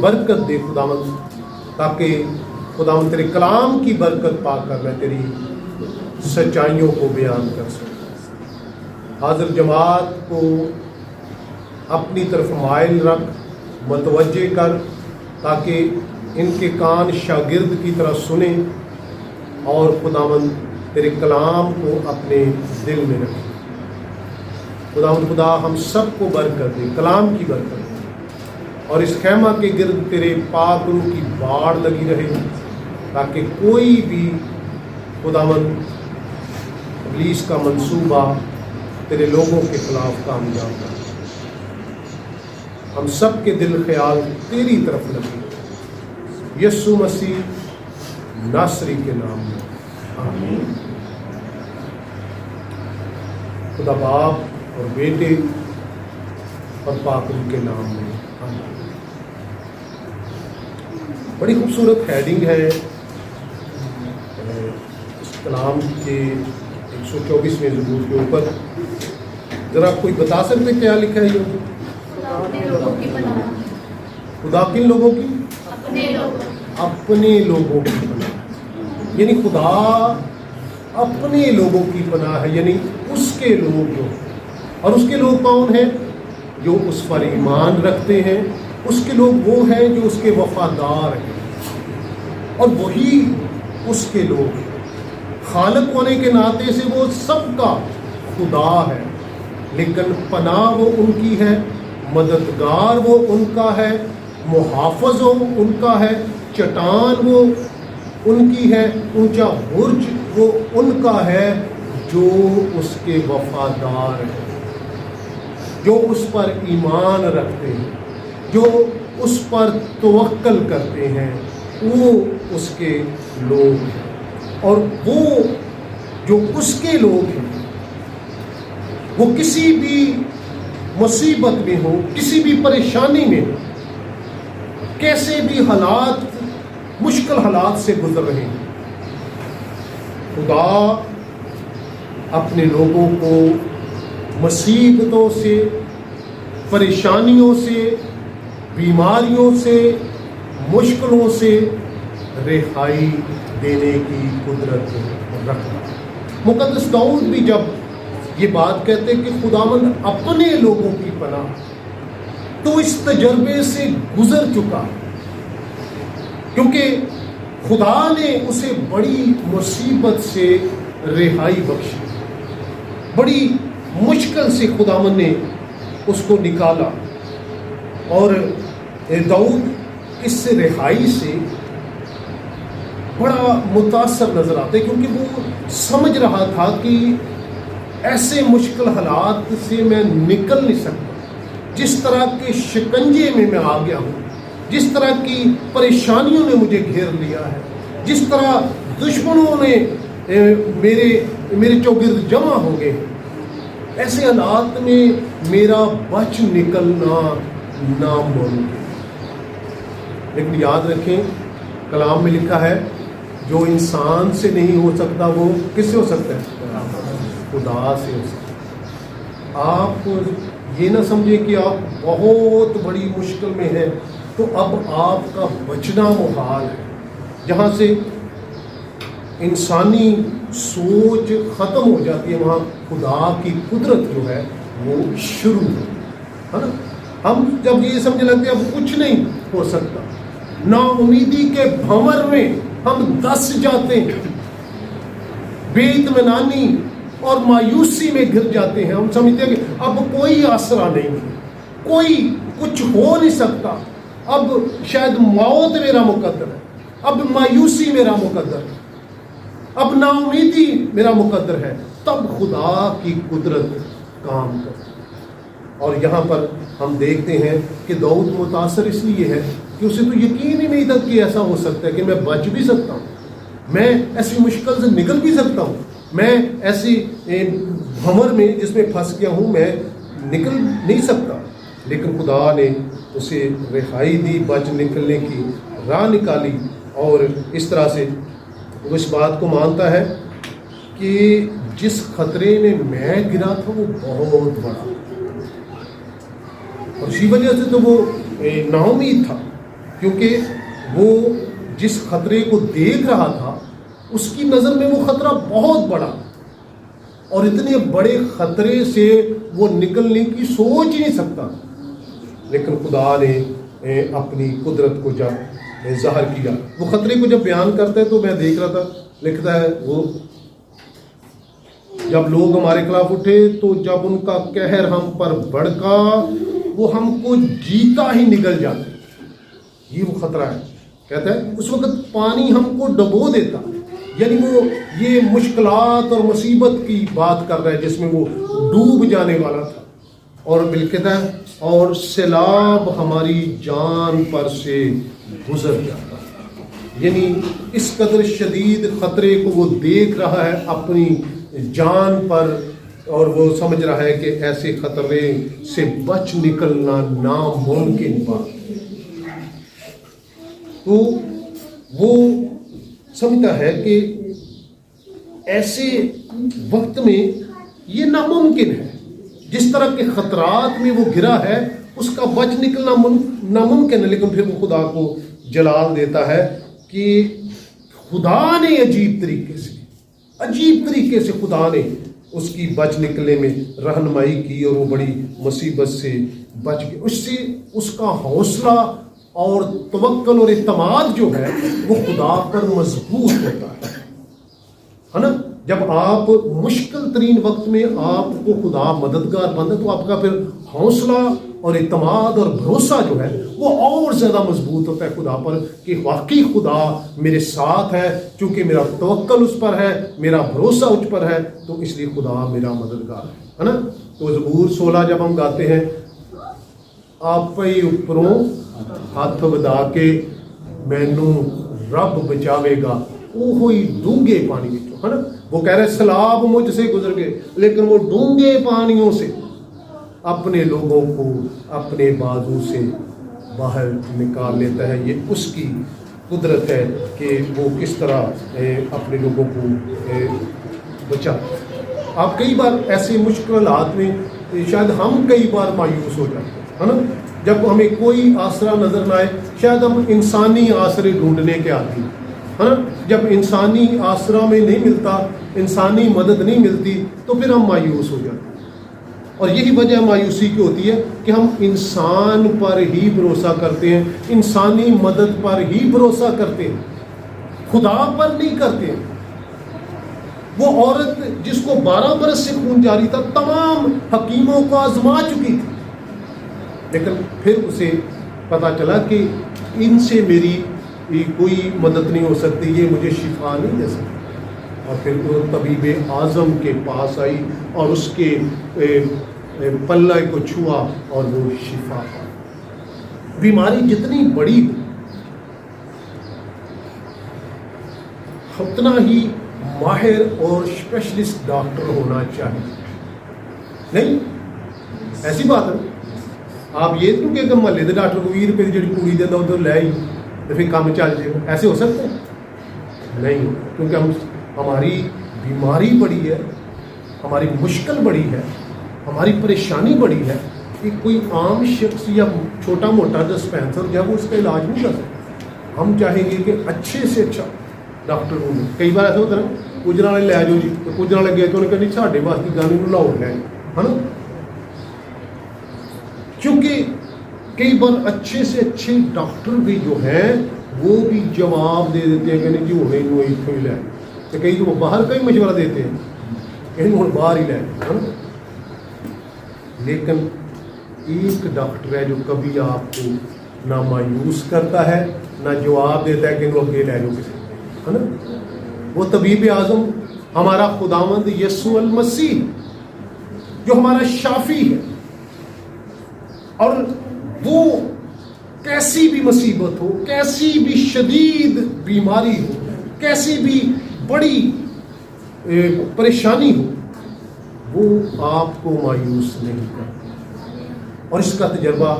برکت دے خداوند، تاکہ خداوند تیرے کلام کی برکت پا کر میں تیری سچائیوں کو بیان کر سکوں۔ حاضر جماعت کو اپنی طرف مائل رکھ، متوجہ کر، تاکہ ان کے کان شاگرد کی طرح سنیں اور خداوند تیرے کلام کو اپنے دل میں رکھیں۔ خداوند خدا ہم سب کو برکت دے، کلام کی برکت دے، اور اس خیمہ کے گرد تیرے پاک روح کی باڑ لگی رہے، تاکہ کوئی بھی خداوند ابلیس کا منصوبہ تیرے لوگوں کے خلاف کامیاب نہ ہو۔ ہم سب کے دل خیال تیری طرف لگے، یسوع مسیح ناصری کے نام میں آمین۔ خدا باپ اور بیٹے اور پاک روح کے نام میں آمین۔ بڑی خوبصورت ہیڈنگ ہے اس کلام کے 124ویں زبور کے اوپر۔ ذرا کوئی بتا سکتے کیا لکھا ہے یہ؟ خدا کن لوگوں کی؟ اپنے لوگوں کی پناہ، یعنی خدا اپنے لوگوں کی پناہ ہے، یعنی اس کے لوگ جو، اور اس کے لوگ کون ہیں؟ جو اس پر ایمان رکھتے ہیں۔ اس کے لوگ وہ ہیں جو اس کے وفادار ہیں، اور وہی اس کے لوگ ہیں۔ خالق ہونے کے ناطے سے وہ سب کا خدا ہے، لیکن پناہ وہ ان کی ہے، مددگار وہ ان کا ہے، محافظ وہ ان کا ہے، چٹان وہ ان کی ہے، اونچا برج وہ ان کا ہے، جو اس کے وفادار ہیں، جو اس پر ایمان رکھتے ہیں، جو اس پر توکل کرتے ہیں، وہ اس کے لوگ ہیں۔ اور وہ جو اس کے لوگ ہیں وہ کسی بھی مصیبت میں ہو، کسی بھی پریشانی میں ہو، کیسے بھی حالات، مشکل حالات سے گزر رہے ہیں، خدا اپنے لوگوں کو مصیبتوں سے، پریشانیوں سے، بیماریوں سے، مشکلوں سے رہائی دینے کی قدرت رکھتا۔ مقدس داؤد بھی جب یہ بات کہتے کہ خداوند اپنے لوگوں کی پناہ، تو اس تجربے سے گزر چکا، کیونکہ خدا نے اسے بڑی مصیبت سے رہائی بخشی، بڑی مشکل سے خداوند نے اس کو نکالا، اور داؤد اس سے رہائی سے بڑا متاثر نظر آتا ہے، کیونکہ وہ سمجھ رہا تھا کہ ایسے مشکل حالات سے میں نکل نہیں سکتا، جس طرح کے شکنجے میں آ گیا ہوں، جس طرح کی پریشانیوں نے مجھے گھیر لیا ہے، جس طرح دشمنوں نے میرے چوگرد جمع ہو گئے، ایسے حالات میں میرا بچ نکلنا ناممکن۔ لیکن یاد رکھیں، کلام میں لکھا ہے جو انسان سے نہیں ہو سکتا وہ کس سے ہو سکتا ہے؟ خدا سے ہو سکتا ہے۔ آپ یہ نہ سمجھیں کہ آپ بہت بڑی مشکل میں ہیں تو اب آپ کا بچنا محال ہے۔ جہاں سے انسانی سوچ ختم ہو جاتی ہے، وہاں خدا کی قدرت جو ہے وہ شروع ہے نا۔ ہم جب یہ سمجھنے لگتے ہیں اب کچھ نہیں ہو سکتا، نا امیدی کے بھنور میں ہم دس جاتے ہیں، بے اطمینانی اور مایوسی میں گر جاتے ہیں۔ ہم سمجھتے ہیں کہ اب کوئی آسرا نہیں، کوئی کچھ ہو نہیں سکتا، اب شاید موت میرا مقدر ہے، اب مایوسی میرا مقدر ہے، اب نا امیدی میرا مقدر ہے۔ تب خدا کی قدرت کام کرتی ہے۔ اور یہاں پر ہم دیکھتے ہیں کہ داؤد متاثر اس لیے ہے کہ اسے تو یقین ہی نہیں تھا کہ ایسا ہو سکتا ہے کہ میں بچ بھی سکتا ہوں، میں ایسی مشکل سے نکل بھی سکتا ہوں، میں ایسی بھنور میں جس میں پھنس گیا ہوں میں نکل نہیں سکتا۔ لیکن خدا نے اسے رہائی دی، بچ نکلنے کی راہ نکالی، اور اس طرح سے وہ اس بات کو مانتا ہے کہ جس خطرے میں میں گرا تھا وہ بہت بڑا، اور اسی وجہ سے تو وہ نا امید تھا، کیونکہ وہ جس خطرے کو دیکھ رہا تھا اس کی نظر میں وہ خطرہ بہت بڑا، اور اتنے بڑے خطرے سے وہ نکلنے کی سوچ ہی نہیں سکتا. لیکن خدا نے اپنی قدرت کو جب ظاہر کیا، وہ خطرے کو جب بیان کرتا ہے تو میں دیکھ رہا تھا، لکھتا ہے وہ جب لوگ ہمارے خلاف اٹھے تو جب ان کا قہر ہم پر بڑھکا وہ ہم کو جیتا ہی نگل جاتے. یہ وہ خطرہ ہے. کہتا ہے اس وقت پانی ہم کو ڈبو دیتا، یعنی وہ یہ مشکلات اور مصیبت کی بات کر رہا ہے جس میں وہ ڈوب جانے والا تھا. اور کہتا ہے اور سیلاب ہماری جان پر سے گزر جاتا، یعنی اس قدر شدید خطرے کو وہ دیکھ رہا ہے اپنی جان پر، اور وہ سمجھ رہا ہے کہ ایسے خطرے سے بچ نکلنا ناممکن بات. تو وہ سمجھتا ہے کہ ایسے وقت میں یہ ناممکن ہے، جس طرح کے خطرات میں وہ گرا ہے اس کا بچ نکلنا ناممکن ہے. لیکن پھر وہ خدا کو جلال دیتا ہے کہ خدا نے عجیب طریقے سے خدا نے اس کی بچ نکلنے میں رہنمائی کی، اور وہ بڑی مصیبت سے بچ گئی. اس سے اس کا حوصلہ اور توکل اور اعتماد جو ہے وہ خدا پر مضبوط ہوتا ہے نا. جب آپ مشکل ترین وقت میں آپ کو خدا مددگار بنتا تو آپ کا پھر حوصلہ اور اعتماد اور بھروسہ جو ہے وہ اور زیادہ مضبوط ہوتا ہے خدا پر، کہ واقعی خدا میرے ساتھ ہے، چونکہ میرا توکل اس پر ہے، میرا بھروسہ اس پر ہے، تو اس لیے خدا میرا مددگار ہے نا. تو زبور 16 جب ہم گاتے ہیں آپ ہی اوپروں ہاتھ ودا کے مینوں رب بچاوے گا وہ ہوئی ڈونگے پانی وچوں، ہے نا. وہ کہہ رہے سیلاب مجھ سے گزر گئے، لیکن وہ ڈونگے پانیوں سے اپنے لوگوں کو اپنے بازو سے باہر نکال لیتا ہے. یہ اس کی قدرت ہے کہ وہ کس طرح اپنے لوگوں کو بچاتا ہے. آپ کئی بار ایسے مشکل حالات میں شاید ہم کئی بار مایوس ہو جاتے ہیں، ہے نا. جب ہمیں کوئی آسرا نظر نہ آئے شاید ہم انسانی آسرے ڈھونڈنے کے عادی ہیں، ہے نا. جب انسانی آسرا میں نہیں ملتا، انسانی مدد نہیں ملتی تو پھر ہم مایوس ہو جاتے ہیں. اور یہی وجہ مایوسی کی ہوتی ہے کہ ہم انسان پر ہی بھروسہ کرتے ہیں، انسانی مدد پر ہی بھروسہ کرتے ہیں، خدا پر نہیں کرتے ہیں. وہ عورت جس کو 12 برس سے خون جاری تھا تمام حکیموں کو آزما چکی تھی، لیکن پھر اسے پتا چلا کہ ان سے میری کوئی مدد نہیں ہو سکتی، یہ مجھے شفا نہیں دے سکتی. اور پھر وہ طبیب اعظم کے پاس آئی اور اس کے پلے کو چھوا اور وہ شفا پائی. بیماری جتنی بڑی ہو اتنا ہی ماہر اور اسپیشلسٹ ڈاکٹر ہونا چاہیے. نہیں ایسی بات ہے. آپ یہ کیوں کہ محلے کے ڈاکٹر کو 20 روپے کی جڑی پوری دینا ادھر لے آئی تو پھر کام چل جائے گا، ایسے ہو سکتا ہے؟ نہیں، کیونکہ ہماری بیماری بڑی ہے، ہماری مشکل بڑی ہے، ہماری پریشانی بڑی ہے کہ کوئی عام شخص یا چھوٹا موٹا ڈسپینسر جو ہے وہ اس کا علاج نہیں کر سکتا. ہم چاہیں گے کہ اچھے سے اچھا ڈاکٹر ہوں. کئی بار ایسا ہوتا ہے نا کجرا والے لے جاؤ جی، تو کجرا والے گئے تو انہوں نے کہا نہیں ساڈے واسطے گانے کو لاہور لے ہے نا. کیونکہ کئی بار اچھے سے اچھے ڈاکٹر بھی جو ہیں وہ بھی جواب دے دیتے ہیں کہ نہیں جی ہونے کو اتوں ہی لے، تو کئی تو باہر کا ہی مشورہ دیتے ہیں کہ ہوں باہر ہی لے ہے نا. لیکن ایک ڈاکٹر ہے جو کبھی آپ کو نہ مایوس کرتا ہے نہ جواب دیتا ہے کہ انہوں اگے لے جاؤ کسی ہے نا. وہ طبیب اعظم ہمارا خداوند یسوع المسیح جو ہمارا شافی ہے، اور وہ کیسی بھی مصیبت ہو، کیسی بھی شدید بیماری ہو، کیسی بھی بڑی پریشانی ہو، وہ آپ کو مایوس نہیں کرتا. اور اس کا تجربہ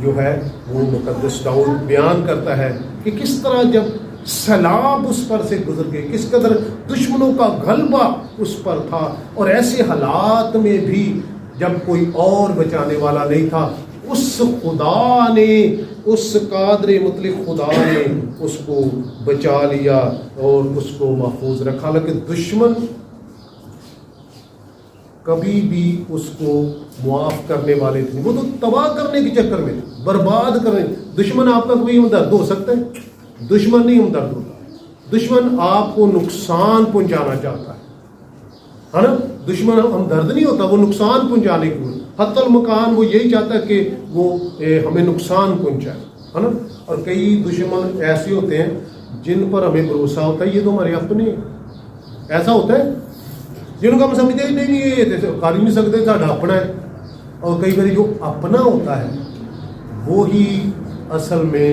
جو ہے وہ مقدس داؤد بیان کرتا ہے کہ کس طرح جب سیلاب اس پر سے گزر گئے، کس قدر دشمنوں کا غلبہ اس پر تھا، اور ایسے حالات میں بھی جب کوئی اور بچانے والا نہیں تھا اس خدا نے اس قادر مطلق خدا نے اس کو بچا لیا اور اس کو محفوظ رکھا، لیکن دشمن کبھی بھی اس کو معاف کرنے والے تھے، وہ تو تباہ کرنے کے چکر میں تھے، برباد کرنے۔ دشمن آپ کا کوئی ہمدرد ہو سکتا ہے؟ دشمن نہیں ہمدرد ہوتا، دشمن آپ کو نقصان پہنچانا چاہتا ہے نا؟ دشمن ہمدرد نہیں ہوتا، وہ نقصان پہنچانے کی، حتی المکان وہ یہی چاہتا ہے کہ وہ ہمیں نقصان پہنچائے، ہے نا؟ اور کئی دشمن ایسے ہوتے ہیں جن پر ہمیں بھروسہ ہوتا ہے یہ تو ہمارے اپنے ہیں، ایسا ہوتا ہے جن کو ہم سمجھتے ہی نہیں یہ کر ہی نہیں سکتے، ساڈا اپنا ہے۔ اور کئی بار جو اپنا ہوتا ہے وہی اصل میں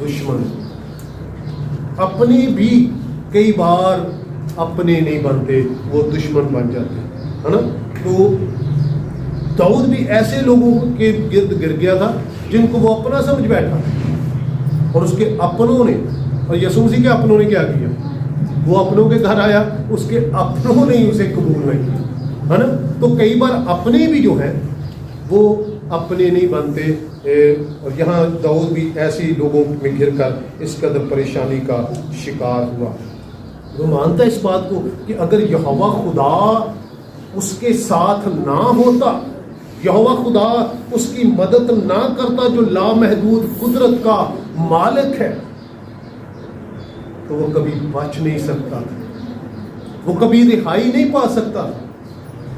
دشمن، اپنے بھی کئی بار اپنے نہیں بنتے، وہ دشمن بن جاتے ہیں، ہے نا؟ تو داؤد بھی ایسے لوگوں کے گرد گر گیا تھا جن کو وہ اپنا سمجھ بیٹھا، اور اس کے اپنوں نے، اور یسوع مسیح کے اپنوں نے کیا کیا؟ وہ اپنوں کے گھر آیا، اس کے اپنوں نے ہی اسے قبول نہیں کیا، ہے نا؟ تو کئی بار اپنے بھی جو ہے وہ اپنے نہیں بنتے، اور یہاں داؤد بھی ایسی لوگوں میں گر کر اس قدر پریشانی کا شکار ہوا۔ وہ مانتا ہے اس بات کو کہ اگر یہوہ خدا اس کے ساتھ نہ ہوتا، یہوہ خدا اس کی مدد نہ کرتا جو لامحدود قدرت کا مالک ہے، تو وہ کبھی بچ نہیں سکتا تھا، وہ کبھی رہائی نہیں پا سکتا،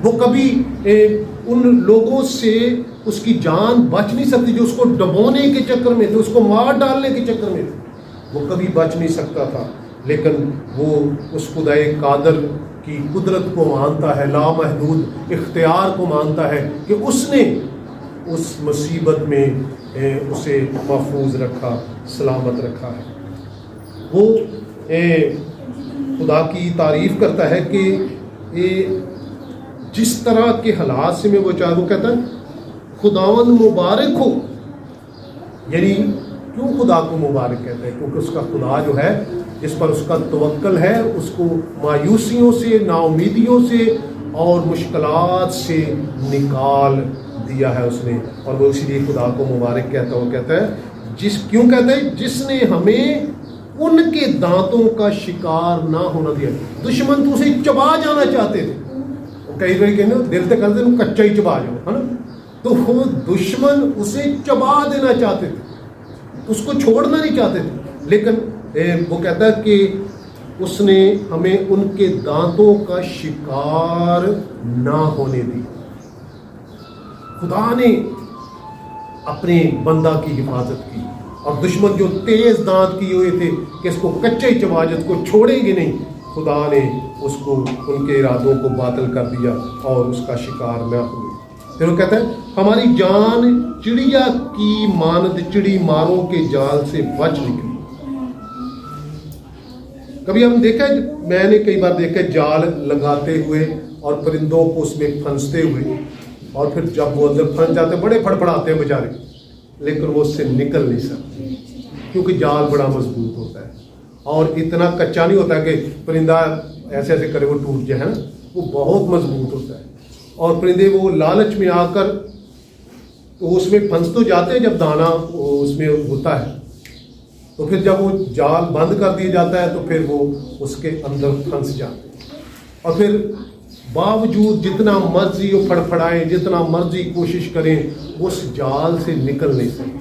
وہ کبھی ان لوگوں سے اس کی جان بچ نہیں سکتی جو اس کو ڈبونے کے چکر میں تھے، اس کو مار ڈالنے کے چکر میں تھے، وہ کبھی بچ نہیں سکتا تھا۔ لیکن وہ اس خدائے قادر کی قدرت کو مانتا ہے، لامحدود اختیار کو مانتا ہے کہ اس نے اس مصیبت میں اسے محفوظ رکھا، سلامت رکھا ہے۔ وہ خدا کی تعریف کرتا ہے کہ جس طرح کے حالات سے میں وہ چاہتا، وہ کہتا ہے خداوند مبارک ہو، یعنی کیوں خدا کو مبارک کہتا ہے؟ کیونکہ اس کا خدا جو ہے جس پر اس کا توکل ہے، اس کو مایوسیوں سے، نا امیدیوں سے اور مشکلات سے نکال دیا ہے اس نے، اور وہ اسی لیے خدا کو مبارک کہتا ہے۔ وہ کہتا ہے کیوں کہتا ہے؟ جس نے ہمیں ان کے دانتوں کا شکار نہ ہونا دیا۔ دشمن تو اسے چبا جانا چاہتے تھے، کئی بار کہنے دل سے کرتے ہیں کچا ہی چبا جاؤ، ہے نا؟ تو وہ دشمن اسے چبا دینا چاہتے تھے، اس کو چھوڑنا نہیں چاہتے تھے، لیکن وہ کہتا ہے کہ اس نے ہمیں ان کے دانتوں کا شکار نہ ہونے دی۔ خدا نے اپنے بندہ کی حفاظت کی، اور دشمن جو تیز دانت کیے ہوئے تھے کہ اس کو کچے چباجت کو چھوڑیں گے نہیں، خدا نے اس کو ان کے ارادوں کو باطل کر دیا اور اس کا شکار نہ ہوئے۔ پھر وہ کہتا ہے ہماری جان چڑیا کی مانند چڑی ماروں کے جال سے بچ نکلی۔ کبھی ہم دیکھا، میں نے کئی بار دیکھا جال لگاتے ہوئے اور پرندوں کو اس میں پھنستے ہوئے، اور پھر جب وہ اندر پھنس جاتے بڑے پھڑپڑاتے ہیں بیچارے، لیکن وہ اس سے نکل نہیں سکتے کیونکہ جال بڑا مضبوط ہوتا ہے، اور اتنا کچا نہیں ہوتا کہ پرندہ ایسے ایسے کرے وہ ٹوٹ جائے، نا، وہ بہت مضبوط ہوتا ہے۔ اور پرندے وہ لالچ میں آ کر تو اس میں پھنس تو جاتے ہیں جب دانہ اس میں ہوتا ہے، تو پھر جب وہ جال بند کر دیا جاتا ہے تو پھر وہ اس کے اندر پھنس جاتے ہیں، اور پھر باوجود جتنا مرضی وہ پھڑپھڑائیں، جتنا مرضی کوشش کریں، اس جال سے نکل نہیں سکتے۔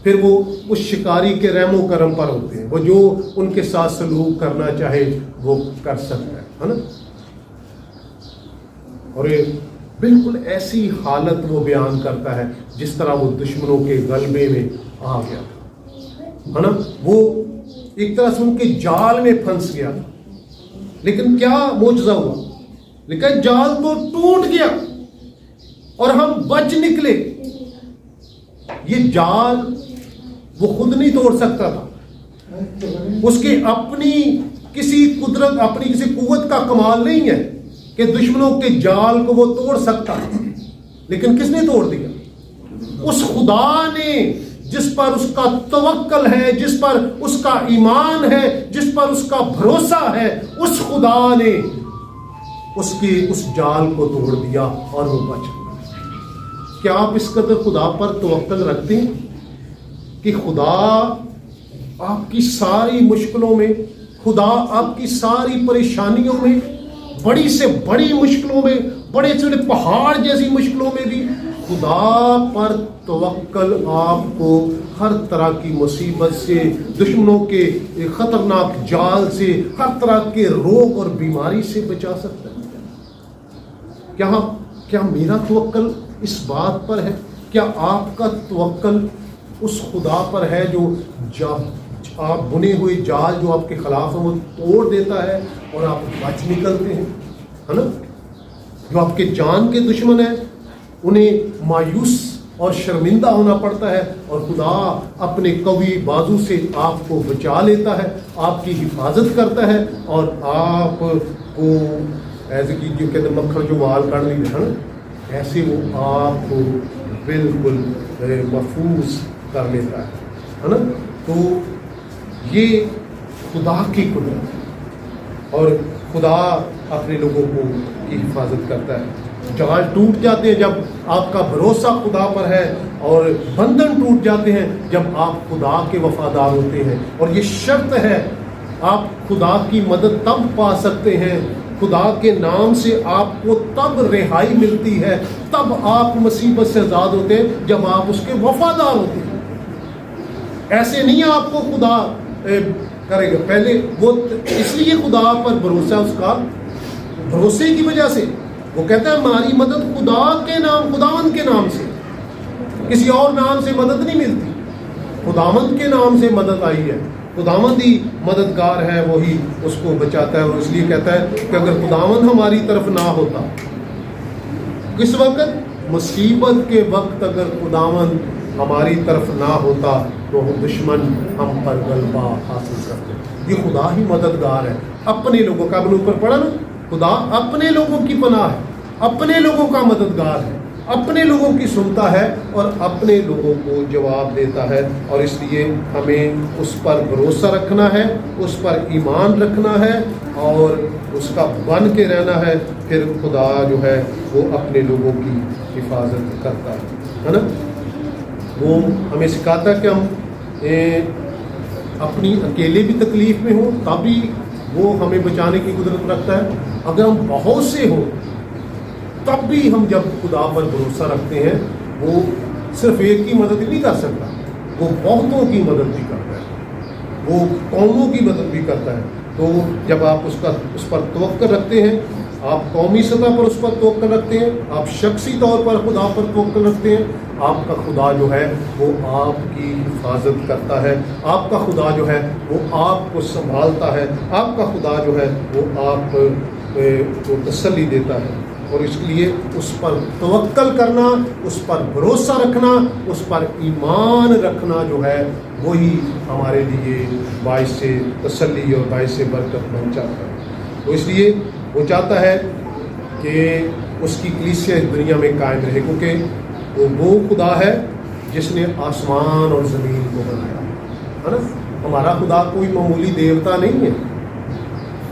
پھر وہ اس شکاری کے رحم و کرم پر ہوتے ہیں، وہ جو ان کے ساتھ سلوک کرنا چاہے وہ کر سکتا ہے نا؟ اور بالکل ایسی حالت وہ بیان کرتا ہے جس طرح وہ دشمنوں کے غلبے میں آ گیا تھا، ہے نا؟ وہ ایک طرح سے ان کے جال میں پھنس گیا، لیکن کیا معجزہ ہوا؟ لیکن جال تو ٹوٹ گیا اور ہم بچ نکلے۔ یہ جال وہ خود نہیں توڑ سکتا تھا، اس کی اپنی کسی قدرت، اپنی کسی قوت کا کمال نہیں ہے کہ دشمنوں کے جال کو وہ توڑ سکتا، لیکن کس نے توڑ دیا؟ اس خدا نے جس پر اس کا توکل ہے، جس پر اس کا ایمان ہے، جس پر اس کا بھروسہ ہے، اس خدا نے اس جال کو توڑ دیا اور وہ بچ گیا۔ کیا آپ اس قدر خدا پر توکل رکھتے ہیں؟ کہ خدا آپ کی ساری مشکلوں میں، خدا آپ کی ساری پریشانیوں میں، بڑی سے بڑی مشکلوں میں، بڑے سے بڑے پہاڑ جیسی مشکلوں میں بھی خدا پر توکل آپ کو ہر طرح کی مصیبت سے، دشمنوں کے خطرناک جال سے، ہر طرح کے روگ اور بیماری سے بچا سکتا ہے۔ کیا میرا توکل اس بات پر ہے؟ کیا آپ کا توکل اس خدا پر ہے جو آپ بنے ہوئے جال جو آپ کے خلاف ہیں وہ توڑ دیتا ہے اور آپ بچ نکلتے ہیں، ہے نا؟ جو آپ کے جان کے دشمن ہیں انہیں مایوس اور شرمندہ ہونا پڑتا ہے، اور خدا اپنے قوی بازو سے آپ کو بچا لیتا ہے، آپ کی حفاظت کرتا ہے، اور آپ کو ایسے کی جو کہتے ہیں مکھن جو وال کاٹ لی ہے نا، ایسے وہ آپ کو بالکل محفوظ کر لیتا ہے نا؟ تو یہ خدا کی قدرت ہے، اور خدا اپنے لوگوں کو کی حفاظت کرتا ہے۔ جال ٹوٹ جاتے ہیں جب آپ کا بھروسہ خدا پر ہے، اور بندھن ٹوٹ جاتے ہیں جب آپ خدا کے وفادار ہوتے ہیں، اور یہ شرط ہے آپ خدا کی مدد تب پا سکتے ہیں، خدا کے نام سے آپ کو تب رہائی ملتی ہے، تب آپ مصیبت سے آزاد ہوتے ہیں جب آپ اس کے وفادار ہوتے ہیں۔ ایسے نہیں آپ کو خدا کرے گا، پہلے وہ اس لیے خدا پر بھروسہ، اس کا بھروسے کی وجہ سے وہ کہتا ہے ہماری مدد خدا کے نام، خداوند کے نام سے، کسی اور نام سے مدد نہیں ملتی، خداوند کے نام سے مدد آئی ہے، خداوند ہی مددگار ہے، وہی اس کو بچاتا ہے۔ اور اس لیے کہتا ہے کہ اگر خداوند ہماری طرف نہ ہوتا، کس وقت؟ مصیبت کے وقت اگر خداوند ہماری طرف نہ ہوتا تو دشمن ہم پر غلبہ حاصل کرتے۔ یہ خدا ہی مددگار ہے، اپنے لوگوں کا، اپنے اوپر پڑھا نا، خدا اپنے لوگوں کی پناہ ہے، اپنے لوگوں کا مددگار ہے، اپنے لوگوں کی سنتا ہے اور اپنے لوگوں کو جواب دیتا ہے۔ اور اس لیے ہمیں اس پر بھروسہ رکھنا ہے، اس پر ایمان رکھنا ہے اور اس کا بن کے رہنا ہے، پھر خدا جو ہے وہ اپنے لوگوں کی حفاظت کرتا ہے نا؟ وہ ہمیں سکھاتا ہے کہ ہم اپنی اکیلے بھی تکلیف میں ہوں تب بھی وہ ہمیں بچانے کی قدرت رکھتا ہے، اگر ہم بہت سے ہوں تب بھی ہم جب خدا پر بھروسہ رکھتے ہیں، وہ صرف ایک کی مدد نہیں کر سکتا، وہ بہتوں کی مدد بھی کرتا ہے، وہ قوموں کی مدد بھی کرتا ہے۔ تو جب آپ اس پر توکل رکھتے ہیں، آپ قومی سطح پر اس پر توکل رکھتے ہیں، آپ شخصی طور پر خدا پر توکل رکھتے ہیں، آپ کا خدا جو ہے وہ آپ کی حفاظت کرتا ہے، آپ کا خدا جو ہے وہ آپ کو سنبھالتا ہے، آپ کا خدا جو ہے وہ آپ کو تسلی دیتا ہے۔ اور اس لیے اس پر توکل کرنا، اس پر بھروسہ رکھنا، اس پر ایمان رکھنا جو ہے وہی ہمارے لیے باعث تسلی اور باعث برکت بن جاتا ہے۔ تو اس لیے وہ چاہتا ہے کہ اس کی کلیسیا اس دنیا میں قائم رہے، کیونکہ وہ خدا ہے جس نے آسمان اور زمین کو بنایا ہے نا؟ ہمارا خدا کوئی معمولی دیوتا نہیں ہے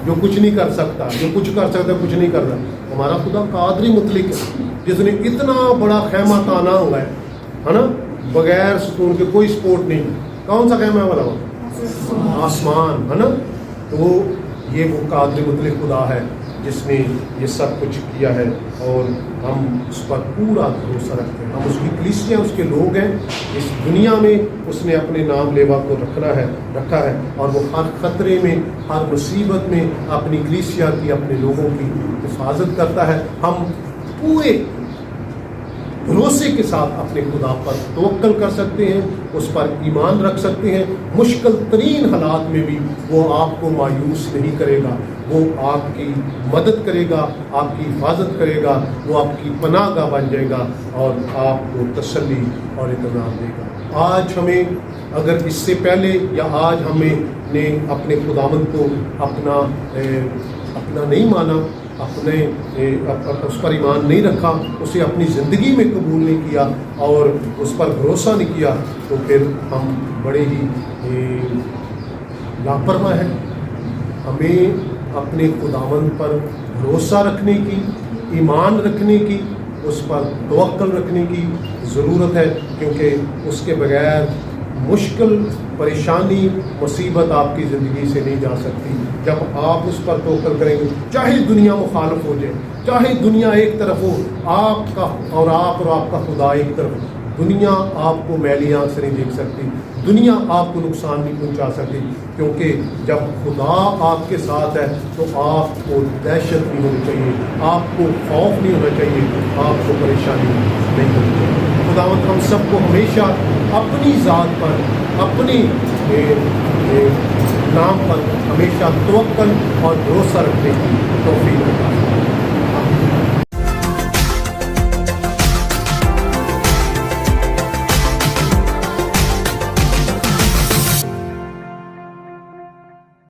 جو کچھ نہیں کر سکتا، جو کچھ کر سکتا کچھ نہیں کر رہا۔ ہمارا خدا قادر مطلق ہے جس نے اتنا بڑا خیمہ تانا ہوا ہے نا، بغیر ستون کے کوئی سپورٹ نہیں۔ کون سا خیمہ والا ہو؟ آسمان، ہے نا؟ تو یہ وہ قادر مطلق خدا ہے جس نے یہ سب کچھ کیا ہے، اور ہم اس پر پورا بھروسہ رکھتے ہیں۔ ہم اس کی کلیسیا، اس کے لوگ ہیں، اس دنیا میں اس نے اپنے نام لیوا کو رکھا ہے، اور وہ ہر خطرے میں، ہر مصیبت میں اپنی کلیسیا کی، اپنے لوگوں کی حفاظت کرتا ہے۔ ہم پورے بھروسے کے ساتھ اپنے خدا پر توکل کر سکتے ہیں، اس پر ایمان رکھ سکتے ہیں۔ مشکل ترین حالات میں بھی وہ آپ کو مایوس نہیں کرے گا، وہ آپ کی مدد کرے گا، آپ کی حفاظت کرے گا، وہ آپ کی پناہ گاہ بن جائے گا اور آپ کو تسلی اور اطمینان دے گا۔ آج ہمیں اگر اس سے پہلے یا آج ہمیں نے اپنے خداوند کو اپنا نہیں مانا، اس پر ایمان نہیں رکھا، اسے اپنی زندگی میں قبول نہیں کیا اور اس پر بھروسہ نہیں کیا، تو پھر ہم بڑے ہی لاپرواہ ہیں۔ ہمیں اپنے خداوند پر بھروسہ رکھنے کی، ایمان رکھنے کی، اس پر توکل رکھنے کی ضرورت ہے، کیونکہ اس کے بغیر مشکل پریشانی مصیبت آپ کی زندگی سے نہیں جا سکتی جب آپ اس پر توکل کریں گے. چاہے دنیا مخالف ہو جائے, چاہے دنیا ایک طرف ہو, آپ کا اور آپ کا خدا ایک طرف ہو, دنیا آپ کو میلی آنکھ سے نہیں دیکھ سکتی, دنیا آپ کو نقصان نہیں پہنچا سکتی, کیونکہ جب خدا آپ کے ساتھ ہے تو آپ کو دہشت نہیں ہونی چاہیے, آپ کو خوف نہیں ہونا چاہیے, آپ کو پریشانی نہیں ہونی چاہیے. خداوند ہم سب کو ہمیشہ اپنی ذات پر, اپنی نام پر ہمیشہ توکل اور بھروسہ رکھنے کی توفیق